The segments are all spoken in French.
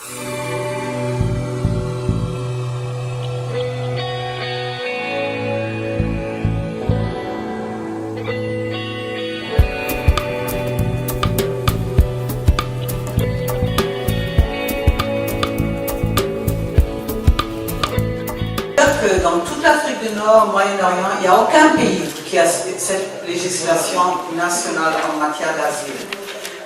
Dans toute l'Afrique du Nord, Moyen-Orient, il n'y a aucun pays qui a cette législation nationale en matière d'asile.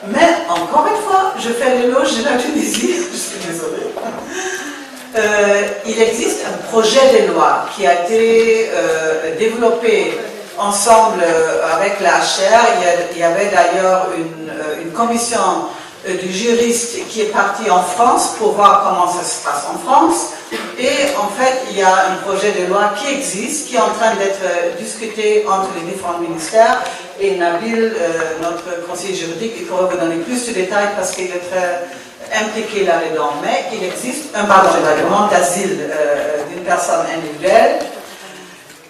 Mais, encore une fois, je fais l'éloge de la Tunisie, je suis désolée. Il existe un projet de loi qui a été développé ensemble avec la HR. Il y avait d'ailleurs une commission du juriste qui est parti en France pour voir comment ça se passe en France. Et en fait, il y a un projet de loi qui existe, qui est en train d'être discuté entre les différents ministères. Et Nabil, notre conseiller juridique, il pourrait vous donner plus de détails parce qu'il est très impliqué là-dedans. Mais il existe un projet de demande d'asile d'une personne individuelle.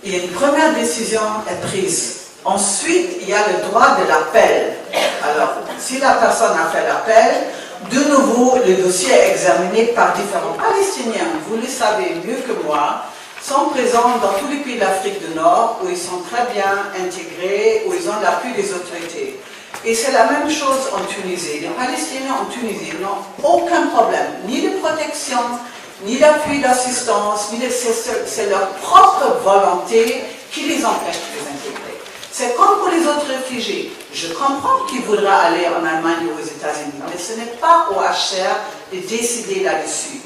Et une première décision est prise. Ensuite, il y a le droit de l'appel. Alors, si la personne a fait l'appel, de nouveau, le dossier est examiné par différents Palestiniens. Vous le savez mieux que moi, sont présents dans tous les pays d'Afrique du Nord, où ils sont très bien intégrés, où ils ont l'appui des autorités. Et c'est la même chose en Tunisie. Les Palestiniens en Tunisie n'ont aucun problème, ni de protection, ni d'appui d'assistance, c'est leur propre volonté qui les empêche de les intégrer. C'est comme pour les autres réfugiés. Je comprends qu'ils voudraient aller en Allemagne ou aux États-Unis, mais ce n'est pas au HR de décider là-dessus.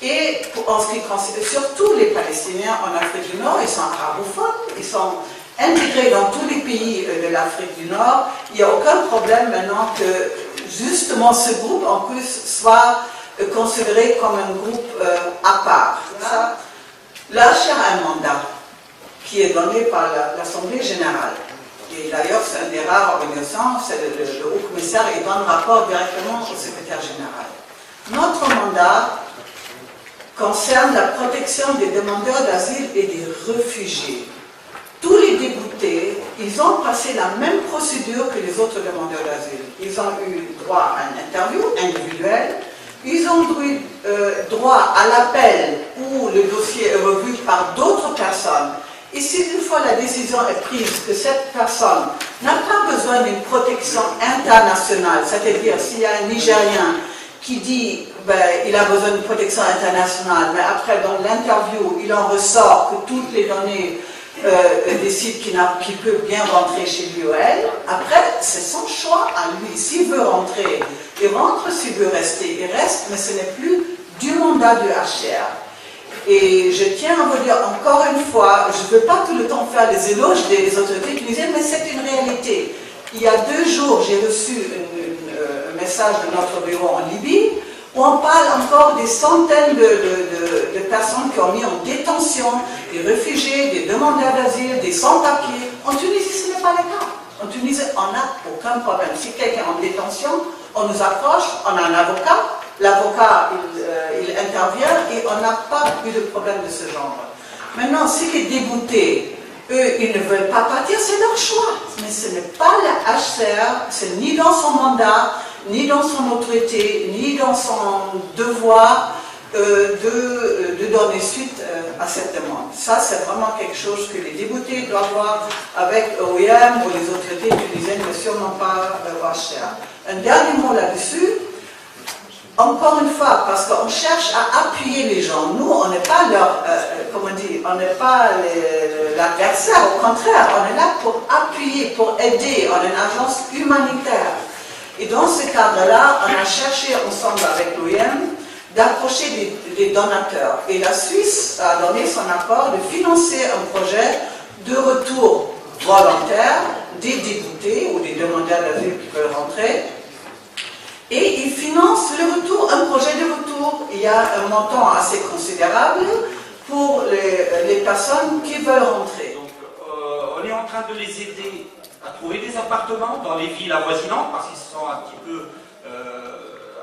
Et en ce qui concerne surtout les Palestiniens en Afrique du Nord, ils sont arabophones, ils sont intégrés dans tous les pays de l'Afrique du Nord. Il n'y a aucun problème maintenant que justement ce groupe en plus soit considéré comme un groupe à part. La HR a un mandat qui est donné par l'Assemblée générale. Et d'ailleurs, c'est une des rares organisations, c'est le haut commissaire, il donne rapport directement au secrétaire général. Notre mandat concerne la protection des demandeurs d'asile et des réfugiés. Tous les déboutés, ils ont passé la même procédure que les autres demandeurs d'asile. Ils ont eu droit à une interview individuelle, ils ont eu droit à l'appel où le dossier est revu par d'autres personnes. Et si une fois la décision est prise que cette personne n'a pas besoin d'une protection internationale, c'est-à-dire s'il y a un Nigérien qui dit il a besoin d'une protection internationale, mais après dans l'interview il en ressort que toutes les données décident qu'il peut bien rentrer chez lui ou elle, après c'est son choix à lui. S'il veut rentrer, il rentre, s'il veut rester, il reste, mais ce n'est plus du mandat du HR. Et je tiens à vous dire encore une fois, je ne veux pas tout le temps faire les éloges des autorités tunisiennes, mais c'est une réalité. Il y a 2 jours, j'ai reçu un message de notre bureau en Libye, où on parle encore des centaines de personnes qui ont mis en détention, des réfugiés, des demandeurs d'asile, des sans-papiers. En Tunisie, ce n'est pas le cas. En Tunisie, on n'a aucun problème. Si quelqu'un est en détention, on nous approche, on a un avocat, l'avocat il intervient et on n'a pas eu de problème de ce genre. Maintenant, si les déboutés, eux, ils ne veulent pas partir, c'est leur choix. Mais ce n'est pas la HCR, c'est ni dans son mandat, ni dans son autorité, ni dans son devoir de donner suite à cette demande. Ça, c'est vraiment quelque chose que les déboutés doivent voir avec OIM ou les autorités tunisiennes, mais sûrement pas HCR. Un dernier mot là-dessus. Encore une fois, parce qu'on cherche à appuyer les gens. Nous, on n'est pas leur, comment dire, on n'est pas l'adversaire, au contraire, on est là pour appuyer, pour aider, on est une agence humanitaire. Et dans ce cadre-là, on a cherché ensemble avec l'OIM d'approcher des donateurs. Et la Suisse a donné son accord de financer un projet de retour volontaire des déboutés ou des demandeurs d'asile qui veulent rentrer. Et il finance le retour, un projet de retour. Il y a un montant assez considérable pour les personnes qui veulent rentrer. Donc, on est en train de les aider à trouver des appartements dans les villes avoisinantes, parce qu'ils sont un petit peu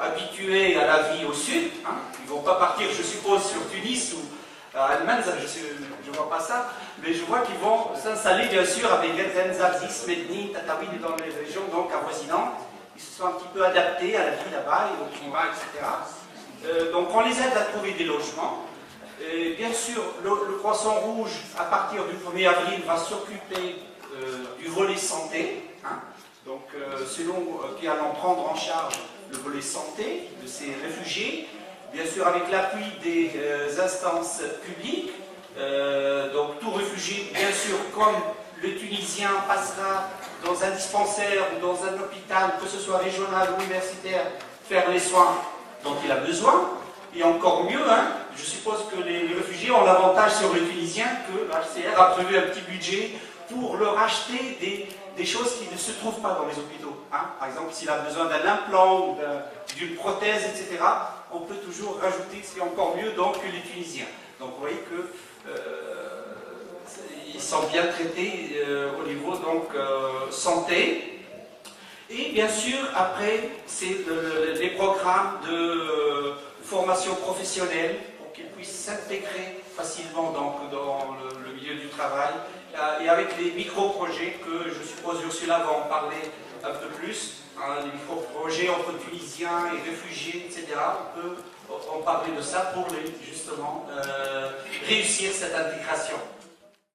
habitués à la vie au sud. Hein. Ils ne vont pas partir, je suppose, sur Tunis ou à Allemagne, je ne vois pas ça, mais je vois qu'ils vont s'installer, bien sûr, avec Zazis, Medni, Tataouine, dans les régions donc avoisinantes. Ils se sont un petit peu adaptés à la vie là-bas et au climat, etc. Donc on les aide à trouver des logements. Et bien sûr, le Croissant Rouge, à partir du 1er avril, va s'occuper du volet santé. Hein. Donc, selon qui allons prendre en charge le volet santé de ces réfugiés, bien sûr avec l'appui des instances publiques. Donc, tout réfugié, bien sûr, comme le Tunisien passera dans un dispensaire ou dans un hôpital, que ce soit régional ou universitaire, faire les soins dont il a besoin. Et encore mieux, hein, je suppose que les réfugiés ont l'avantage sur les Tunisiens que l'HCR a prévu un petit budget pour leur acheter des choses qui ne se trouvent pas dans les hôpitaux. Hein. Par exemple, s'il a besoin d'un implant ou d'une prothèse, etc., on peut toujours rajouter, c'est encore mieux donc que les Tunisiens. Donc vous voyez que ils sont bien traités au niveau donc, santé. Et bien sûr, après, c'est les programmes de formation professionnelle pour qu'ils puissent s'intégrer facilement donc, dans le milieu du travail. Et avec les micro-projets que je suppose Ursula va en parler un peu plus, hein, les micro-projets entre Tunisiens et réfugiés, etc. On peut en parler de ça pour justement réussir cette intégration.